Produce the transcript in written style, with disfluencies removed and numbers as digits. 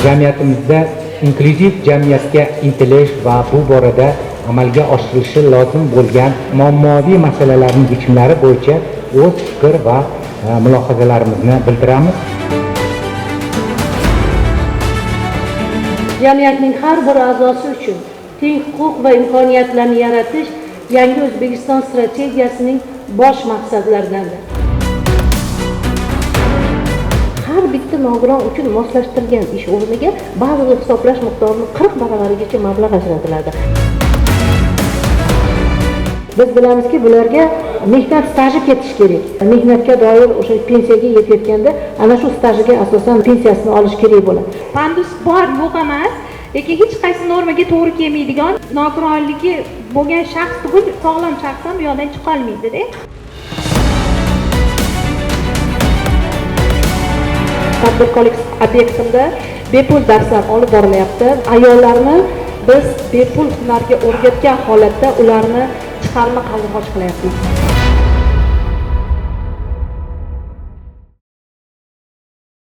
Jamiyatimizda inklyuziv jamiyatga intilish va bu borada amalga oshirilishi lozim bo'lgan muammoviy masalalarning yechimlari bo'yicha o'z fikr va mulohazalarimizni bildiramiz. Jamiyatning har bir a'zosi uchun teng huquq va imkoniyatlarni yaratish yangi O'zbekiston strategiyasining bosh maqsadlaridandir. Har bitta nogiron uchun moslashtirilgan ish o'rniga ba'zi hisoblash miqdorining 40 baravarigacha mablag' ajratiladi. Biz bilamizki, bularga mehnat staji ketish kerak. Mehnatga doir o'sha pensiyaga yetganda ana shu stajiga asosan pensiyasini olish kerak bo'ladi. Pandus bor, yo'q emas, lekin hech qaysi normaga to'g'ri kelmaydigan nogironligi bo'lgan shaxs tugul sog'lom shaxs ham bu yoqdan chiqa olmaydi-da. Tadbirkorlik obyektida bepul darslar olib borilyapti. Ayollarni biz bepul hunarga o'rgatgan holatda ularni chiqarma qaldirg'och qilyapmiz.